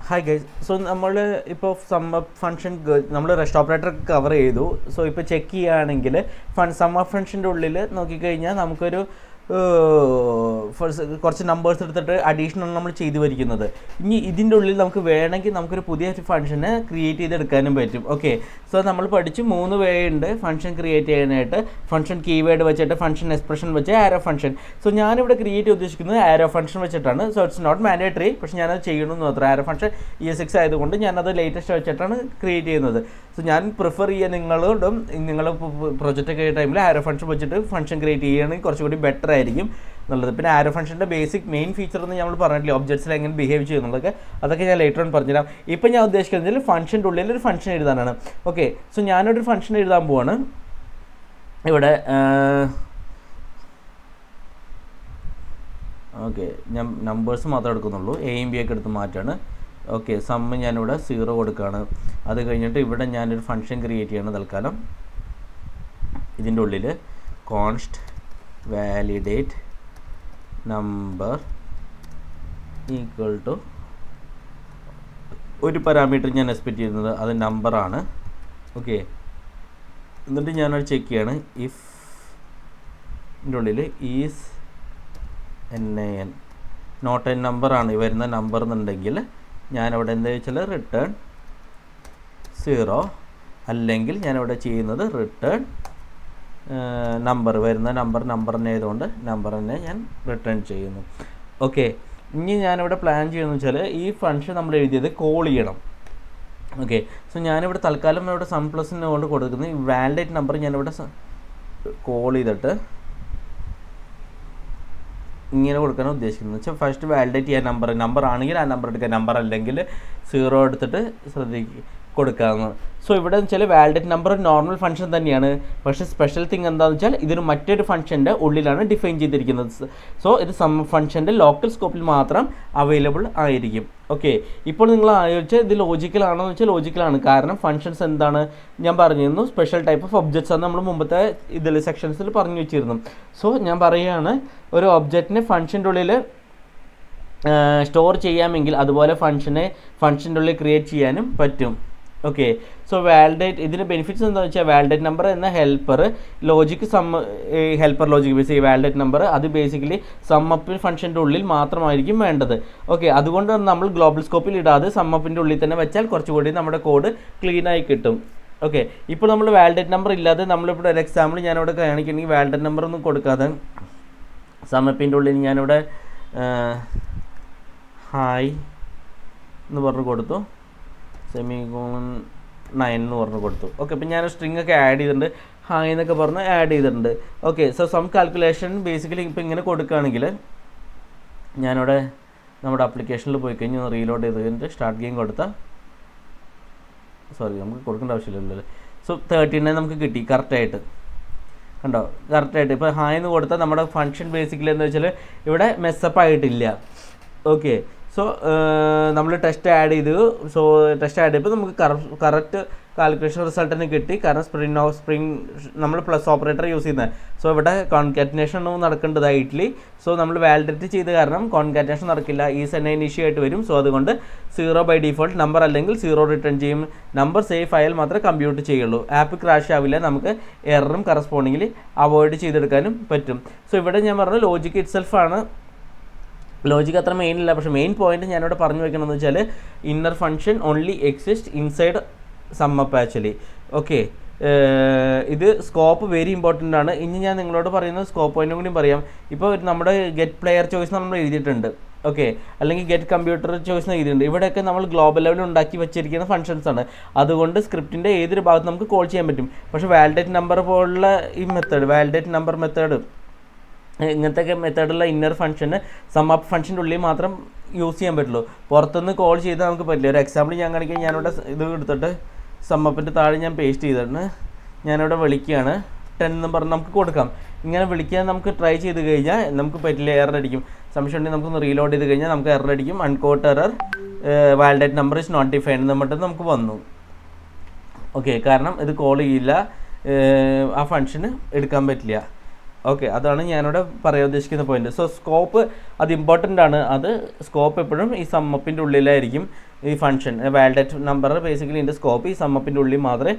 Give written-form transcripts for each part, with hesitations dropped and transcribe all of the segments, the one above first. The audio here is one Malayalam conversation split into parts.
Hi guys. സോ നമ്മൾ ഇപ്പോൾ സം ഫംഗ്ഷൻ നമ്മൾ റെസ്റ്റ് ഓപ്പറേറ്റർ കവർ ചെയ്തു. സോ ഇപ്പോൾ ചെക്ക് ചെയ്യുകയാണെങ്കിൽ സം ഓഫ് ഫംഗ്ഷൻ്റെ ഉള്ളിൽ നോക്കിക്കഴിഞ്ഞാൽ നമുക്കൊരു കുറച്ച് നമ്പേഴ്സ് എടുത്തിട്ട് അഡീഷണൽ നമ്മൾ ചെയ്തു വരിക്കുന്നത്. ഇനി ഇതിൻ്റെ ഉള്ളിൽ നമുക്ക് വേണമെങ്കിൽ നമുക്കൊരു പുതിയ ഫംഗ്ഷനെ ക്രിയേറ്റ് ചെയ്തെടുക്കാനും പറ്റും. ഓക്കെ, സോ നമ്മൾ പഠിച്ചു 3 വേ ഉണ്ട് ഫംഗ്ഷൻ ക്രിയേറ്റ് ചെയ്യാനായിട്ട്. ഫംഗ്ഷൻ കീവേഡ് വെച്ചിട്ട്, ഫംഗ്ഷൻ എക്സ്പ്രഷൻ വെച്ച്, ആരോ ഫംഗ്ഷൻ. സോ ഞാനിവിടെ ക്രിയേറ്റ് ഉദ്ദേശിക്കുന്നത് ആരോ ഫംഗ്ഷൻ വെച്ചിട്ടാണ്. സോ ഇറ്റ്സ് നോട്ട് മാൻഡേറ്ററി, പക്ഷേ ഞാനത് ചെയ്യണമെന്ന് മാത്രം. ആരോ ഫംഗ്ഷൻ ES6 ആയതുകൊണ്ട് ഞാനത് ലേറ്റസ്റ്റ് വെച്ചിട്ടാണ് ക്രിയേറ്റ് ചെയ്യുന്നത്. സോ ഞാൻ പ്രിഫർ ചെയ്യുക നിങ്ങളോടും നിങ്ങൾ പ്രൊജക്റ്റ് ഒക്കെ ടൈമിൽ ആരോ ഫംഗ്ഷൻ വെച്ചിട്ട് ഫംഗ്ഷൻ ക്രിയേറ്റ് ചെയ്യുകയാണെങ്കിൽ കുറച്ചുകൂടി ബെറ്റർ ആയിരിക്കും എന്നുള്ളത്. പിന്നെ ആരോ ഫംഗ്ഷൻ്റെ ബേസിക് മെയിൻ ഫീച്ചർ എന്ന് നമ്മൾ പറഞ്ഞിട്ടില്ല, ഒബ്ജക്ട്സിൽ എങ്ങനെ ബിഹേവ് ചെയ്യുന്നുള്ളതൊക്കെ. അതൊക്കെ ഞാൻ ലേറ്റർ ഓൺ പറഞ്ഞുതരാം. ഇപ്പം ഞാൻ ഉദ്ദേശിക്കുന്നത് ഫംഗ്ഷൻ്റെ ഉള്ളിൽ ഒരു ഫംഗ്ഷൻ എഴുതാനാണ്. ഓക്കെ, സോ ഞാനൊരു ഫംഗ്ഷൻ എഴുതാൻ പോവാണ്. ഇവിടെ ഓക്കെ, ഞാൻ നമ്പേഴ്സ് മാത്രമേ എടുക്കുന്നുള്ളൂ, എയും ബി ഒക്കെ എടുത്ത് മാറ്റാണ്. ഓക്കെ, സമ്മ് ഞാനിവിടെ 0 കൊടുക്കുകയാണ്. അത് കഴിഞ്ഞിട്ട് ഇവിടെ ഞാനൊരു ഫംഗ്ഷൻ ക്രിയേറ്റ് ചെയ്യണം തൽക്കാലം. ഇതിൻ്റെ ഉള്ളിൽ const validate number equal to ഒരു പാരാമീറ്റർ ഞാൻ എക്സ്പെക്റ്റ് ചെയ്യുന്നത് അത് നമ്പറാണ്. ഓക്കെ, എന്നിട്ട് ഞാനത് ചെക്ക് ചെയ്യാണ്. ഇഫ് ഇതിൻ്റെ ഉള്ളിൽ ഈസ് NAN നോട്ട് എൻ നമ്പറാണ് വരുന്ന നമ്പർ എന്നുണ്ടെങ്കിൽ ഞാനവിടെ എന്താ വെച്ചാൽ റിട്ടേൺ 0, അല്ലെങ്കിൽ ഞാനിവിടെ ചെയ്യുന്നത് റിട്ടേൺ നമ്പർ വരുന്ന നമ്പർ തന്നെ ആയതുകൊണ്ട് നമ്പർ തന്നെ ഞാൻ റിട്ടേൺ ചെയ്യുന്നു. ഓക്കെ, ഇനി ഞാനിവിടെ പ്ലാൻ ചെയ്യുന്നത് വെച്ചാൽ ഈ ഫംഗ്ഷൻ നമ്മൾ എഴുതിയത് കോൾ ചെയ്യണം. ഓക്കെ, സോ ഞാനിവിടെ തൽക്കാലം ഇവിടെ സം പ്ലസിനെ കൊണ്ട് കൊടുക്കുന്നത് ഈ വാലിഡേറ്റ് നമ്പർ ഞാനിവിടെ കോൾ ചെയ്തിട്ട് ഇങ്ങനെ കൊടുക്കാനാണ് ഉദ്ദേശിക്കുന്നത്. വെച്ചാൽ ഫസ്റ്റ് വാലിഡേറ്റ് ചെയ്യാൻ നമ്പർ ആണെങ്കിൽ ആ നമ്പർ എടുക്കുക, നമ്പർ അല്ലെങ്കിൽ 0 എടുത്തിട്ട് കൊടുക്കാമെന്ന്. സോ ഇവിടെ എന്ന് വെച്ചാൽ വാലിഡേറ്റ് നമ്പർ നോർമൽ ഫംഗ്ഷൻ തന്നെയാണ്, പക്ഷേ സ്പെഷ്യൽ തിങ് എന്താണെന്ന് വെച്ചാൽ ഇതൊരു മറ്റൊരു ഫംഗ്ഷൻ്റെ ഉള്ളിലാണ് ഡിഫൈൻ ചെയ്തിരിക്കുന്നത്. സോ ഇത് സം ഫംഗ്ഷൻ്റെ ലോക്കൽ സ്കോപ്പിൽ മാത്രം അവൈലബിൾ ആയിരിക്കും. ഓക്കെ, ഇപ്പോൾ നിങ്ങൾ ആലോചിച്ചാൽ ഇത് ലോജിക്കലാണോ എന്ന് വെച്ചാൽ ലോജിക്കലാണ്. കാരണം ഫംഗ്ഷൻസ് എന്താണ് ഞാൻ പറഞ്ഞിരുന്നു, സ്പെഷ്യൽ ടൈപ്പ് ഓഫ് ഒബ്ജക്ട്സ് ആണ് നമ്മൾ മുമ്പത്തെ ഇതിൽ സെക്ഷൻസിൽ പറഞ്ഞു വെച്ചിരുന്നു. സോ ഞാൻ പറയുകയാണ്, ഒരു ഒബ്ജക്റ്റിനെ ഫംഗ്ഷൻ്റെ ഉള്ളിൽ സ്റ്റോർ ചെയ്യാമെങ്കിൽ അതുപോലെ ഫംഗ്ഷൻ്റെ ഉള്ളിൽ ക്രിയേറ്റ് ചെയ്യാനും പറ്റും. ഓക്കെ, സോ വാലിഡേറ്റ് ഇതിൻ്റെ ബെനിഫിറ്റ്സ് എന്താണെന്ന് വെച്ചാൽ വാലിഡേറ്റ് നമ്പർ എന്ന helper logic helper logic base ഈ വാലിഡേറ്റ് നമ്പർ അത് ബേസിക്കലി സമ്മപ്പ് ഫംഗ്ഷൻ്റെ ഉള്ളിൽ മാത്രമായിരിക്കും വേണ്ടത്. ഓക്കെ, അതുകൊണ്ട് നമ്മൾ ഗ്ലോബൽ സ്കോപ്പിൽ ഇടാതെ സമ്മപ്പിൻ്റെ ഉള്ളിൽ തന്നെ വെച്ചാൽ കുറച്ചുകൂടി നമ്മുടെ കോഡ് ക്ലീനായി കിട്ടും. ഓക്കെ, ഇപ്പോൾ നമ്മൾ വാലിഡേറ്റ് നമ്പർ ഇല്ലാതെ നമ്മളിവിടെ ഒരു എക്സാമ്പിൾ ഞാനിവിടെ കാണിക്കണമെങ്കിൽ വാലിഡേറ്റ് നമ്പർ ഒന്നും കൊടുക്കാതെ സമ്മപ്പിൻ്റെ ഉള്ളിൽ ഞാനിവിടെ ഹായ് എന്ന് പറഞ്ഞ് കൊടുത്തു, സെമികോളൻ 9 എന്ന് പറഞ്ഞ് കൊടുത്തു. ഓക്കെ, അപ്പോൾ ഞാൻ സ്ട്രിങ് ഒക്കെ ആഡ് ചെയ്തിട്ടുണ്ട്, ഹായ് എന്നൊക്കെ പറഞ്ഞ് ആഡ് ചെയ്തിട്ടുണ്ട്. Okay, so sum calculation basically ഇപ്പോൾ ഇങ്ങനെ കൊടുക്കുകയാണെങ്കിൽ ഞാനിവിടെ നമ്മുടെ ആപ്ലിക്കേഷനിൽ പോയി കഴിഞ്ഞ് റീലോഡ് ചെയ്ത് കഴിഞ്ഞിട്ട് സ്റ്റാർട്ട് ഗെയിം കൊടുത്താൽ നമുക്ക് കൊടുക്കേണ്ട ആവശ്യമില്ലല്ലോ. സോ 39 നമുക്ക് കിട്ടി കറക്റ്റായിട്ട്, കണ്ടോ കറക്റ്റായിട്ട്. ഇപ്പോൾ ഹായ് എന്ന് കൊടുത്താൽ നമ്മുടെ ഫംഗ്ഷൻ ബേസിക്കലി എന്ന് വെച്ചാൽ ഇവിടെ മെസ്സപ്പ് ആയിട്ടില്ല. ഓക്കെ, സോ നമ്മൾ ടെസ്റ്റ് ആഡ് ചെയ്തു. സോ ടെസ്റ്റ് ആഡ് ചെയ്തപ്പോൾ നമുക്ക് കറക്റ്റ് കാൽക്കുലേഷൻ റിസൾട്ട് തന്നെ കിട്ടി. കാരണം സ്പ്രിങ് നമ്മൾ പ്ലസ് ഓപ്പറേറ്റർ യൂസ് ചെയ്യുന്നത്. സോ ഇവിടെ കോൺകാറ്റിനേഷൻ ഒന്നും നടക്കേണ്ടതായിട്ടില്ല. സോ നമ്മൾ വാലിഡേറ്റ് ചെയ്ത കാരണം കോൺകാറ്റിനേഷൻ നടക്കില്ല, NAN ഇഷ്യൂ ആയിട്ട് വരും. സോ അതുകൊണ്ട് 0 ബൈ ഡിഫോൾട്ട് നമ്പർ അല്ലെങ്കിൽ 0 റിട്ടേൺ ചെയ്യും. നമ്പർ സേഫ് ആയാൽ മാത്രമേ കമ്പ്യൂട്ട് ചെയ്യുള്ളൂ. ആപ്പ് ക്രാഷ് ആവില്ല, നമുക്ക് എററും കറസ്പോണ്ടിങ്ങിൽ അവോയ്ഡ് ചെയ്തെടുക്കാനും പറ്റും. സോ ഇവിടെ ഞാൻ പറഞ്ഞു ലോജിക്ക് ഇറ്റ്സെൽഫാണ്. ലോജിക്ക് അത്ര മെയിൻ ഇല്ല, പക്ഷേ മെയിൻ പോയിന്റ് ഞാനിവിടെ പറഞ്ഞു വെക്കണമെന്ന് വെച്ചാൽ inner function only exist inside sum up actually. Okay, ഇത് സ്കോപ്പ് വെരി ഇമ്പോർട്ടൻ്റ് ആണ്. ഇനി ഞാൻ നിങ്ങളോട് പറയുന്നത് സ്കോപ്പ് പോയിന്റും കൂടി പറയാം. ഇപ്പോൾ നമ്മുടെ ഗെറ്റ് പ്ലെയർ ചോയ്സ് നമ്മൾ എഴുതിയിട്ടുണ്ട്. ഓക്കെ, അല്ലെങ്കിൽ ഗെറ്റ് കമ്പ്യൂട്ടർ ചോയ്സ് എഴുതിയിട്ടുണ്ട്. ഇവിടെയൊക്കെ നമ്മൾ ഗ്ലോബൽ ലെവലിൽ ഉണ്ടാക്കി വെച്ചിരിക്കുന്ന ഫംഗ്ഷൻസ് ആണ്. അതുകൊണ്ട് സ്ക്രിപ്റ്റിൻ്റെ ഏതൊരു ഭാഗത്ത് നമുക്ക് കോൾ ചെയ്യാൻ പറ്റും. പക്ഷേ വാലിഡേറ്റ് നമ്പർ പോലുള്ള ഈ മെത്തേഡ്, വാലിഡേറ്റ് നമ്പർ മെത്തേഡ്, ഇങ്ങനത്തെ മെത്തേഡുള്ള ഇന്നർ ഫംഗ്ഷന് സമ്മപ്പ് ഫംഗ്ഷൻ്റെ ഉള്ളിൽ മാത്രം യൂസ് ചെയ്യാൻ പറ്റുള്ളൂ. പുറത്തുനിന്ന് കോൾ ചെയ്താൽ നമുക്ക് പറ്റില്ല. ഒരു എക്സാമ്പിൾ ഞാൻ കാണിക്കാൻ, ഞാനിവിടെ ഇത് എടുത്തിട്ട് സമ്മപ്പിൻ്റെ താഴെ ഞാൻ പേസ്റ്റ് ചെയ്തിട്ടുണ്ട്. ഞാനിവിടെ വിളിക്കുകയാണ് 10 എന്ന് പറഞ്ഞ് നമുക്ക് കൊടുക്കാം. ഇങ്ങനെ വിളിക്കാൻ നമുക്ക് ട്രൈ ചെയ്ത് കഴിഞ്ഞാൽ നമുക്ക് പറ്റില്ല, എറർ അടിക്കും. സംശയം ഉണ്ടെങ്കിൽ നമുക്കൊന്ന് റീലോഡ് ചെയ്ത് കഴിഞ്ഞാൽ നമുക്ക് എറർ അടിക്കും. Uncaught error validate number is not defined എന്ന് പറഞ്ഞിട്ട് നമുക്ക് വന്നു. ഓക്കെ, കാരണം ഇത് കോൾ ചെയ്യില്ല, ആ ഫംഗ്ഷന് എടുക്കാൻ പറ്റില്ല. ഓക്കെ, അതാണ് ഞാനിവിടെ പറയാൻ ഉദ്ദേശിക്കുന്ന പോയിന്റ്. സോ സ്കോപ്പ് അത് ഇമ്പോർട്ടൻ്റ് ആണ്. അത് സ്കോപ്പ് എപ്പോഴും ഈ സമ്മപ്പിൻ്റെ ഉള്ളിലായിരിക്കും. ഈ ഫംഗ്ഷൻ വാലിഡേറ്റ് നമ്പർ ബേസിക്കലി ഇതിൻ്റെ സ്കോപ്പ് ഈ സമ്മപ്പിൻ്റെ ഉള്ളിൽ മാത്രമേ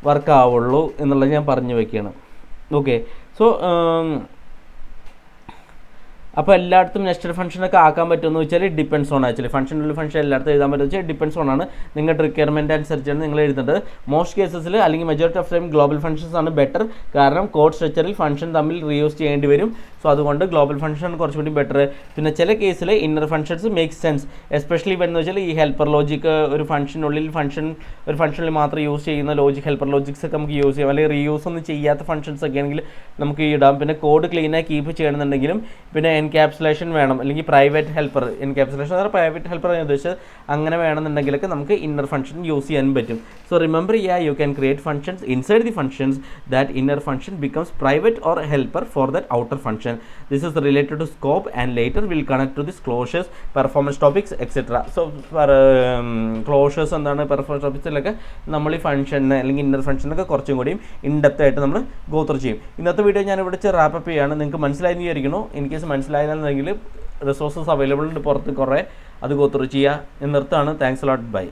വർക്ക് ആവുള്ളൂ എന്നുള്ളത് ഞാൻ പറഞ്ഞു വയ്ക്കുകയാണ്. ഓക്കെ, സോ അപ്പോൾ എല്ലായിടത്തും നെസ്റ്റഡ് ഫംഗ്ഷനൊക്കെ ആക്കാൻ പറ്റുമെന്ന് വെച്ചാൽ ഡിപ്പെൻസ് ഓൺ ആക്ച്വലി ഫംഗ്ഷനുള്ള ഫംഗ്ഷൻ എല്ലായിടത്തും എഴുതാൻ പറ്റുമെന്ന് വെച്ചാൽ ഡിപ്പെൻസ് ഓൺ ആണ്. നിങ്ങളുടെ റിക്വയർമെൻറ്റ് അനുസരിച്ചാണ് നിങ്ങൾ എഴുതുന്നത്. മോസ്റ്റ് കേസസിൽ അല്ലെങ്കിൽ majority of time global functions ആണ് ബെറ്റർ. കാരണം കോഡ് സ്ട്രക്ചറിൽ ഫംഗ്ഷൻ തമ്മിൽ റീയൂസ് ചെയ്യേണ്ടി വരും. സോ അതുകൊണ്ട് ഗ്ലോബൽ ഫംഗ്ഷൻ കുറച്ചുകൂടി ബെറ്റർ. പിന്നെ ചില കേസിൽ inner functions make sense, especially എന്ന് വെച്ചാൽ ഈ ഹെൽപ്പർ ലോജിക്ക് ഒരു ഫംഗ്ഷനുള്ളിൽ ഒരു ഫംഗ്ഷനിൽ മാത്രം യൂസ് ചെയ്യുന്ന ലോജിക് ഹെൽപ്പർ ലോജിക്സ് ഒക്കെ നമുക്ക് യൂസ് ചെയ്യാം. അല്ലെങ്കിൽ റീയൂസ് ഒന്നും ചെയ്യാത്ത ഫംഗ്ഷൻസ് ഒക്കെ ആണെങ്കിൽ നമുക്ക് ഇടാം. പിന്നെ കോഡ് ക്ലീനായി കീപ്പ് ചെയ്യണമെന്നുണ്ടെങ്കിലും പിന്നെ എൻക്യാപ്സുലേഷൻ വേണം, അല്ലെങ്കിൽ പ്രൈവറ്റ് ഹെൽപ്പർ. എൻക്യാപ്സുലേഷൻ അതായത് പ്രൈവറ്റ് ഹെൽപ്പർ എന്ന് ഉദ്ദേശിച്ചത് അങ്ങനെ വേണമെന്നുണ്ടെങ്കിലൊക്കെ നമുക്ക് ഇന്നർ ഫംഗ്ഷൻ യൂസ് ചെയ്യാൻ പറ്റും. So remember you can create functions inside the functions that inner function becomes private or helper for that outer function. This is related to scope and later we'll connect to this closures, performance topics, etc. So closures എന്താണ് പെർഫോമൻസ് ടോപ്പിക്സിലൊക്കെ നമ്മൾ ഈ ഫംഗ്ഷനെ അല്ലെങ്കിൽ ഇന്നർ ഫംഗ്ഷനൊക്കെ കുറച്ചും കൂടിയും ഇൻഡെപ്ത് ആയിട്ട് നമ്മൾ ഗോ ത്രൂ ചെയ്യും. ഇന്നത്തെ വീഡിയോ ഞാൻ ഇവിടെ റാപ്പപ്പ് ചെയ്യാണ്. നിങ്ങൾക്ക് മനസ്സിലായെന്ന് വിചാരിക്കുന്നു. ഇൻ കേസ് മനസ്സിലായെന്നുണ്ടെങ്കിൽ റിസോഴ്സസ് അവൈലബിൾ ഉണ്ട് പുറത്ത് കുറേ, അത് ഗോ ത്രൂ ചെയ്യുക. ഞാൻ നിർത്താണ്. Thanks a lot, by.